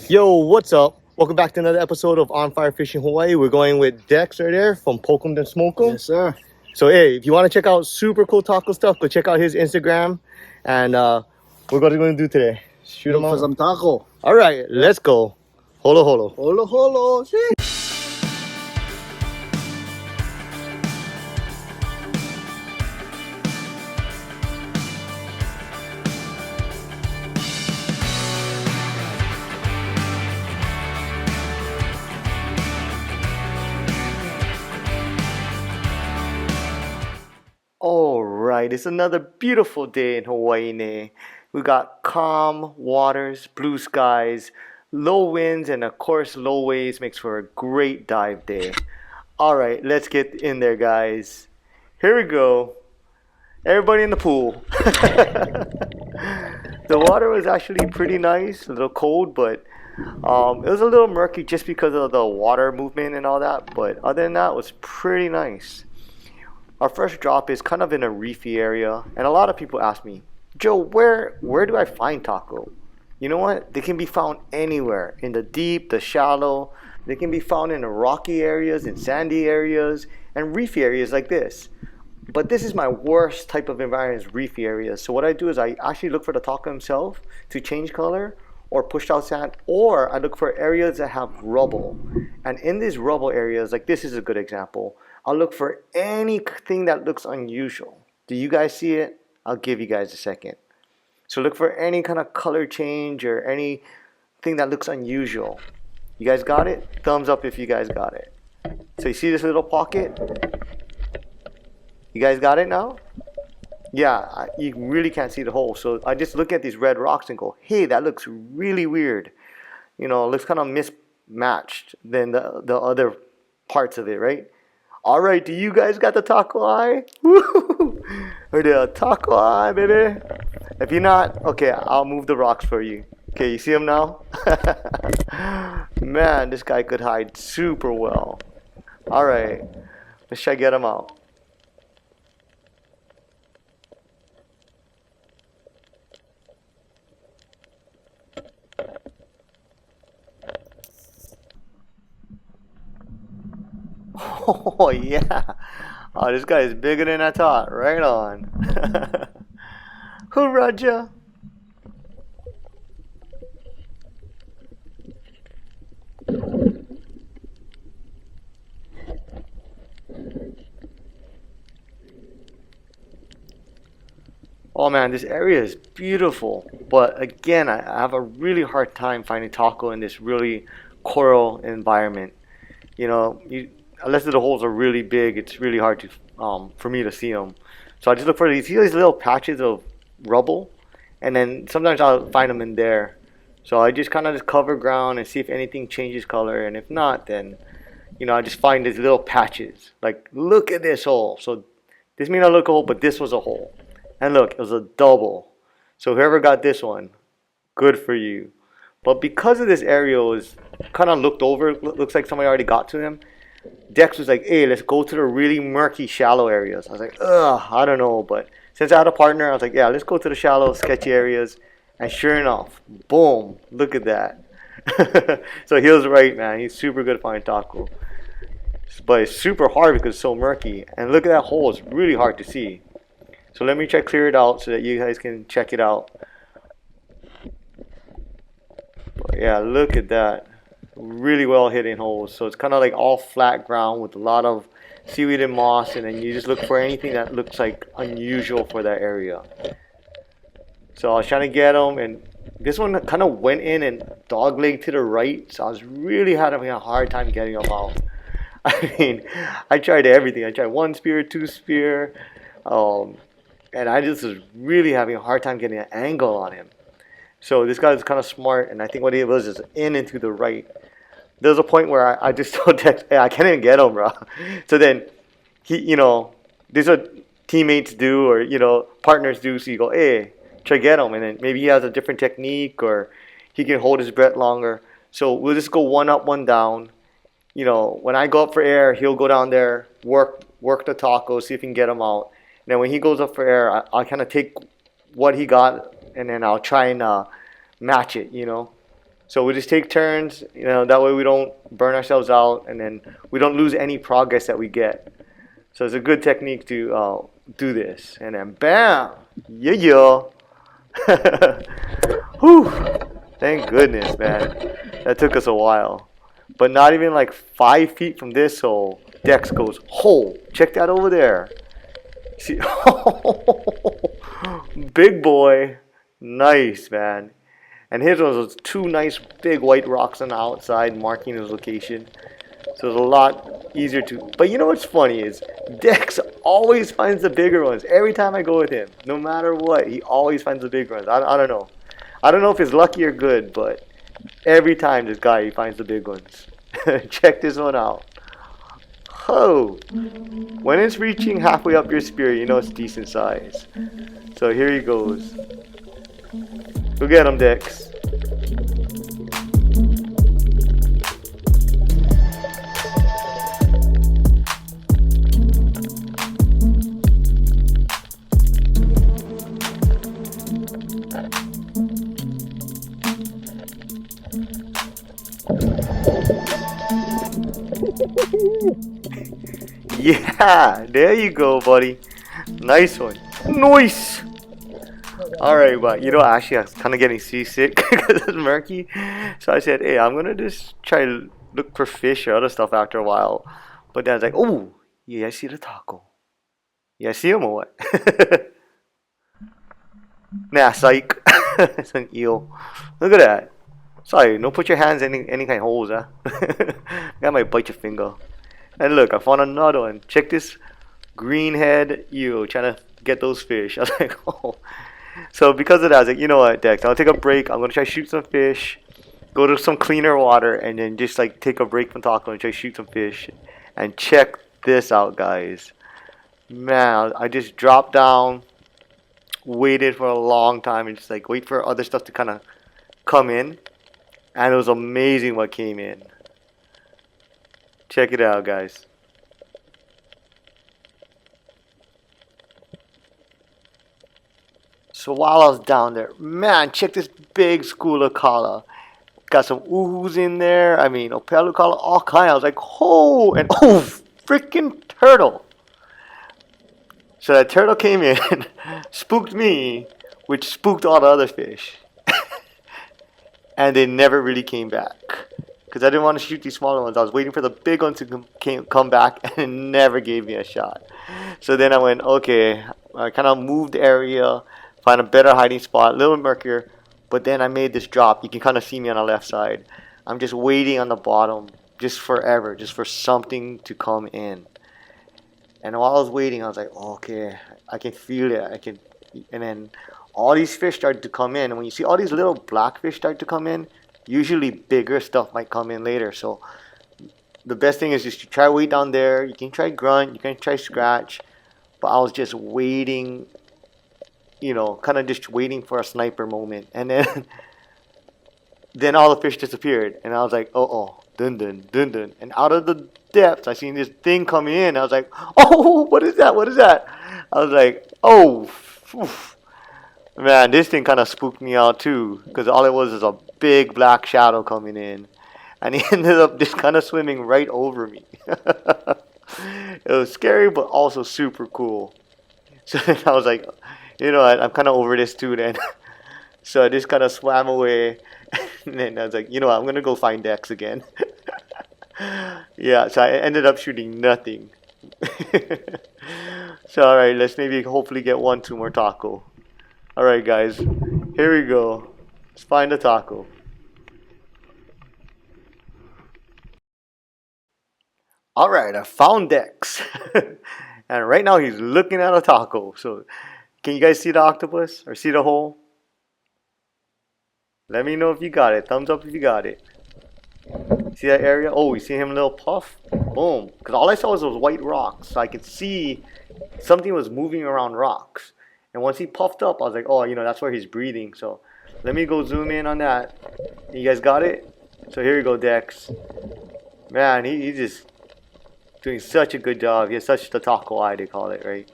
Yo, what's up? Welcome back to another episode of On Fire Fishing Hawaii. We're going with Dex right there from Poke 'em Then Smoke 'em. Yes, sir. So hey, if you want to check out super cool taco stuff, go check out his Instagram. And we're going to do today. Shoot Look him for out. some taco. All right, let's go. Holo holo. Holo holo. See? All right, it's another beautiful day in Hawaii. We got calm waters, blue skies, low winds, and of course low waves makes for a great dive day. All right, let's get in there, guys. Here we go. Everybody in the pool. The water was actually pretty nice, a little cold, but it was a little murky just because of the water movement and all that. But other than that, it was pretty nice. Our first drop is kind of in a reefy area, and a lot of people ask me, Joe, where do I find taco? You know what? They can be found anywhere, in the deep, the shallow. They can be found in the rocky areas, in sandy areas, and reefy areas like this. But this is my worst type of environment, is reefy areas. So what I do is I actually look for the taco himself to change color or push out sand, or I look for areas that have rubble. And in these rubble areas, like this is a good example, I'll look for anything that looks unusual. Do you guys see it? I'll give you guys a second. So look for any kind of color change or anything that looks unusual. You guys got it? Thumbs up if you guys got it. So you see this little pocket? You guys got it now? Yeah, you really can't see the hole. So I just look at these red rocks and go, hey, that looks really weird. You know, it looks kind of mismatched than the other parts of it, right? All right, do you guys got the Tako Eye? Woo! Or the Tako Eye, baby? If you're not, okay, I'll move the rocks for you. Okay, you see him now? Man, this guy could hide super well. All right, let's try to get him out. Oh yeah. Oh, this guy is bigger than I thought. Right on. Who Raja? Oh man, this area is beautiful. But again, I have a really hard time finding taco in this really coral environment. You know, unless the holes are really big, it's really hard to for me to see them. So I just look for these. See these little patches of rubble, and then sometimes I'll find them in there. So I just kind of just cover ground and see if anything changes color, and if not, then I just find these little patches. Like, look at this hole. So this may not look a hole, but this was a hole, and look, it was a double. So whoever got this one, good for you. But because of this area was kind of looked over, looks like somebody already got to him. Dex was like, hey, let's go to the really murky, shallow areas. I was like, ugh, I don't know. But since I had a partner, I was like, yeah, let's go to the shallow, sketchy areas. And sure enough, boom, look at that. So he was right, man. He's super good at finding taco. But it's super hard because it's so murky. And look at that hole. It's really hard to see. So let me try to clear it out so that you guys can check it out. But yeah, look at that. Really well hidden holes. So it's kind of like all flat ground with a lot of seaweed and moss, and then you just look for anything that looks like unusual for that area. So I was trying to get them, and this one kind of went in and dogleg to the right, so I was really having a hard time getting them out. I mean, I tried everything. I tried one spear, two spear, and I just was really having a hard time getting an angle on him. So this guy was kind of smart, and I think what he was is in and to the right. There was a point where I just told Dex, hey, I can't even get him, bro. So then he, this is what teammates do, or partners do. So you go, hey, try to get him, and then maybe he has a different technique, or he can hold his breath longer. So we'll just go one up, one down. When I go up for air, he'll go down there, work the taco, see if he can get him out. And then when he goes up for air, I kind of take what he got, and then I'll try and match it, So we just take turns, you know, that way we don't burn ourselves out and then we don't lose any progress that we get. So it's a good technique to do this. And then bam! Yeah, yeah. Whew. Thank goodness, man. That took us a while. But not even like 5 feet from this hole, Dex goes, hole, check that over there. See, big boy. Nice, man. And his was two nice big white rocks on the outside marking his location. So it's a lot easier to. But you know what's funny is Dex always finds the bigger ones. Every time I go with him, no matter what, he always finds the big ones. I don't know. I don't know if it's lucky or good, but every time this guy, he finds the big ones. Check this one out. Oh, when it's reaching halfway up your spear, you know it's decent size. So here he goes. Go get him, Dex. Yeah, there you go, buddy. Nice one. Nice. Alright, but you know, actually, I was kind of getting seasick because it's murky. So I said, hey, I'm going to just try to look for fish or other stuff after a while. But then I was like, oh, yeah, I see the taco. Yeah, I see him or what? Nah, psych. It's an eel. Look at that. Sorry, don't put your hands in any kind of holes, huh? That might bite your finger. And look, I found another one. Check this green head eel trying to get those fish. I was like, oh. So because of that, I was like, you know what, Dex, I'll take a break. I'm gonna try to shoot some fish, go to some cleaner water, and then just like take a break from Tako and try to shoot some fish. And check this out, guys. Man, I just dropped down, waited for a long time, and just like wait for other stuff to kind of come in. And it was amazing what came in. Check it out, guys. So while I was down there, man, check this big school of kala. Got some uhus in there. I mean, opelu kala, all kind. I was like, oh, and oh, freaking turtle. So that turtle came in, spooked me, which spooked all the other fish. And they never really came back. Because I didn't want to shoot these smaller ones. I was waiting for the big ones to come back, and it never gave me a shot. So then I went, okay, I kind of moved the area, find a better hiding spot, a little murkier, but then I made this drop. You can kind of see me on the left side. I'm just waiting on the bottom, just forever, just for something to come in. And while I was waiting, I was like, okay, I can feel it. And then all these fish started to come in. And when you see all these little black fish start to come in, usually bigger stuff might come in later. So the best thing is just to try wait down there. You can try grunt, you can try scratch. But I was just waiting, you know, kind of just waiting for a sniper moment. And then all the fish disappeared. And I was like, oh, dun dun dun dun. And out of the depths, I seen this thing coming in. I was like, oh, what is that? What is that? I was like, oh, oof. Man, this thing kind of spooked me out too, because all it was is a big black shadow coming in, and he ended up just kind of swimming right over me. It was scary, but also super cool. So then I was like, you know what, I'm kind of over this too then. So I just kind of swam away, and then I was like, you know what, I'm going to go find Dex again. Yeah, so I ended up shooting nothing. So alright, let's maybe hopefully get 2 more taco. Alright guys, here we go. Let's find a taco. Alright, I found Dex. And right now he's looking at a taco. So can you guys see the octopus or see the hole? Let me know if you got it. Thumbs up if you got it. See that area? Oh, you see him a little puff? Boom. Because all I saw was those white rocks. So I could see something was moving around rocks. And once he puffed up, I was like, oh, you know, that's where he's breathing. So let me go zoom in on that. You guys got it? So here we go, Dex. Man, he's just doing such a good job. He has such the TAKO EYE, they call it, right?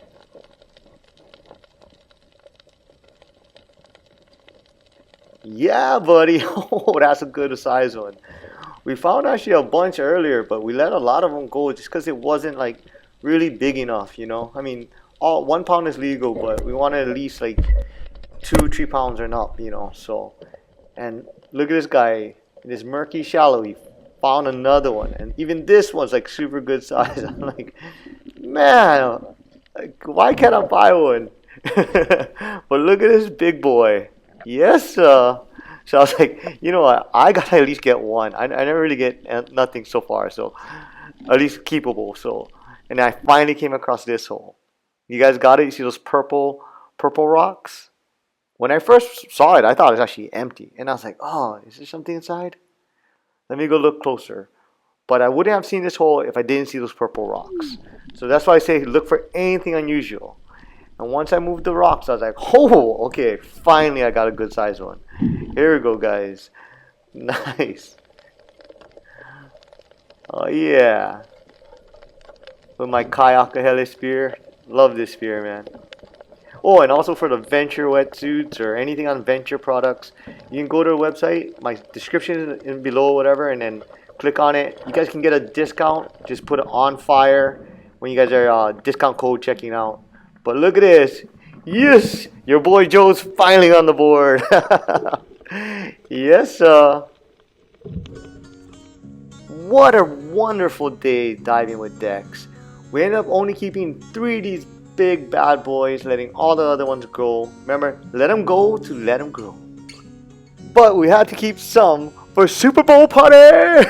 Yeah, buddy. Oh, that's a good size one. We found actually a bunch earlier, but we let a lot of them go just because it wasn't like really big enough, you know? I mean, all 1 pound is legal, but we wanted at least like 2, 3 pounds and up, you know? So, and look at this guy, in this murky shallow, he found another one, and even this one's like super good size. I'm like, man, like, why can't I buy one? But look at this big boy. Yes, sir. So I was like, you know what? I gotta at least get one. I never really get nothing so far, so at least keepable. So, and I finally came across this hole. You guys got it? You see those purple rocks? When I first saw it, I thought it was actually empty, and I was like, oh, is there something inside? Let me go look closer. But I wouldn't have seen this hole if I didn't see those purple rocks. So that's why I say look for anything unusual. And once I moved the rocks, I was like, oh, okay, finally I got a good size one. Here we go, guys. Nice. Oh, yeah. With my kayak heli spear. Love this spear, man. Oh, and also for the Venture wetsuits or anything on Venture products, you can go to the website. My description is in below, whatever, and then click on it. You guys can get a discount. Just put it on fire when you guys are discount code checking out. But look at this. Yes, your boy Joe's finally on the board. Yes, what a wonderful day diving with Dex. We ended up only keeping 3 of these big bad boys, letting all the other ones go. Remember, let them go to let them grow. But we had to keep some for Super Bowl party.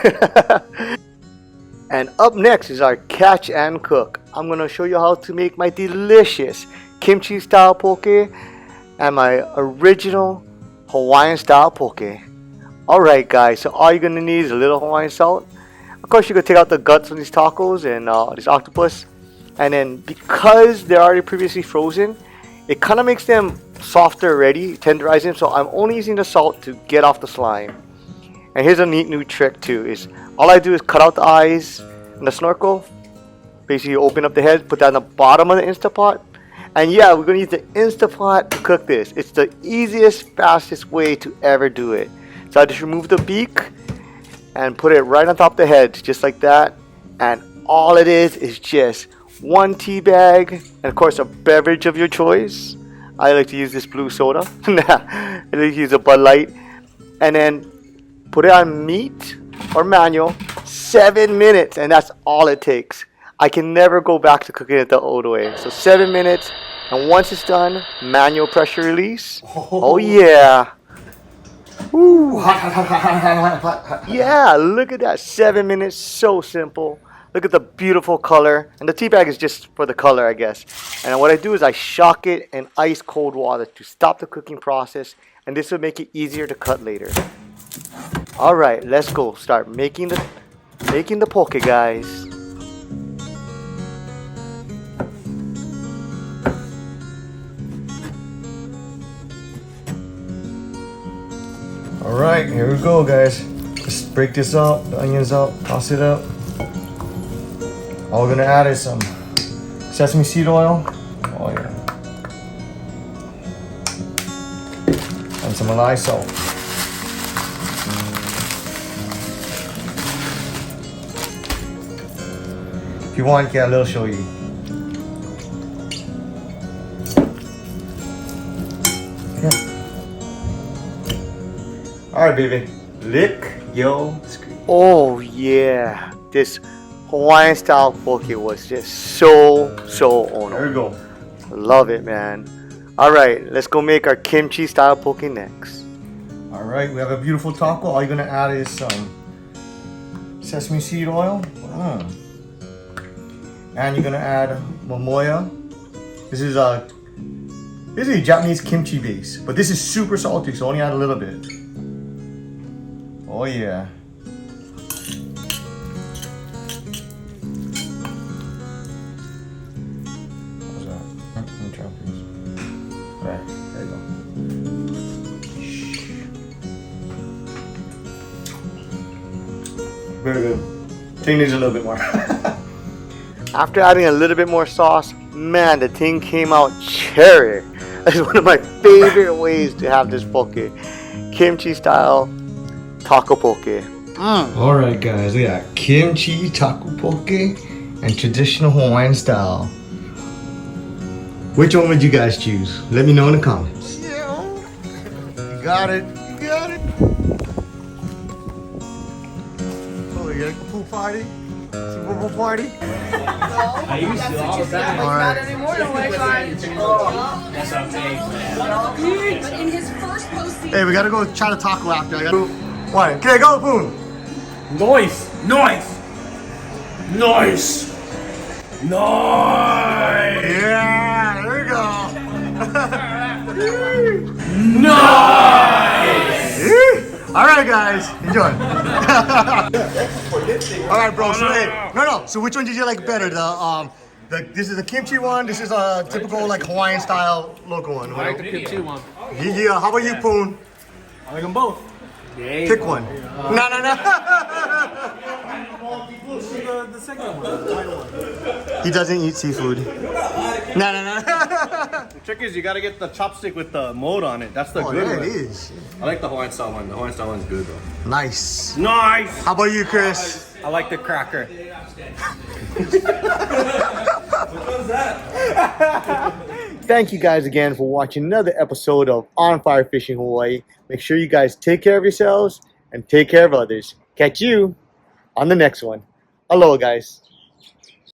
And up next is our catch and cook. I'm gonna show you how to make my delicious kimchi style poke and my original Hawaiian style poke. Alright guys, so all you're gonna need is a little Hawaiian salt. Of course you can take out the guts from these tacos and this octopus. And then because they're already previously frozen, it kind of makes them softer already, tenderize them. So I'm only using the salt to get off the slime. And here's a neat new trick too, is all I do is cut out the eyes and the snorkel. Basically open up the head, put that in the bottom of the Instapot. And yeah, we're going to use the Instapot to cook this. It's the easiest, fastest way to ever do it. So I just remove the beak and put it right on top of the head, just like that. And all it is just 1 tea bag, and of course a beverage of your choice. I like to use this blue soda. I like to use a Bud Light. And then put it on meat or manual, 7 minutes, and that's all it takes. I can never go back to cooking it the old way. So 7 minutes, and once it's done, manual pressure release. Oh yeah. Ooh. Yeah, look at that. 7 minutes, so simple. Look at the beautiful color. And the tea bag is just for the color, I guess. And what I do is I shock it in ice cold water to stop the cooking process. And this will make it easier to cut later. Alright, let's go. Start making the poke, guys. Alright, here we go, guys. Just break this up, the onions up, toss it up. All we're gonna add is some sesame seed oil. Oh yeah. And some Malai salt. If you want, get a little shoyu. Yeah. Alright, baby. Lick your screen. Oh yeah. This Hawaiian style poke was just so ono. There we go. Love it, man. Alright, let's go make our kimchi style poke next. Alright, we have a beautiful taco. All you're gonna add is some sesame seed oil. And you're gonna add momoya. This is a Japanese kimchi base, but this is super salty, so only add a little bit. Oh yeah. Alright, there you go. Very good. Thing needs a little bit more. After adding a little bit more sauce, man, the thing came out cherry. That's one of my favorite ways to have this poke. kimchi style taco poke. Alright guys, we got kimchi, taco poke, and traditional Hawaiian style. Which one would you guys choose? Let me know in the comments. Yeah. You got it. You got it. Oh, you got a pool party? Super Bowl party? I used to all the time. Alright. That's what I'm saying, man. In his first postseason. Hey, we gotta go try the taco after. I gotta... One. Okay, go, boom. Nice! Nice! Nice! Nice! Yeah, there we go. Nice! Alright, guys. Enjoy. Alright, bro. So, hey, no. So, which one did you like better? This is the kimchi one. This is a typical like Hawaiian style local one. I like the kimchi one. Yeah. How about you, Poon? I like them both. Yeah. Pick one. No. The second one. He doesn't eat seafood. No. The trick is you gotta get the chopstick with the mold on it. That's the Oh, good there one. it is. I like the Hawaiian style one. The Hawaiian style one's good though. Nice. Nice! How about you, Chris? I like the cracker. Thank you guys again for watching another episode of On Fire Fishing Hawaii. Make sure you guys take care of yourselves and take care of others. Catch you on the next one. Aloha, guys.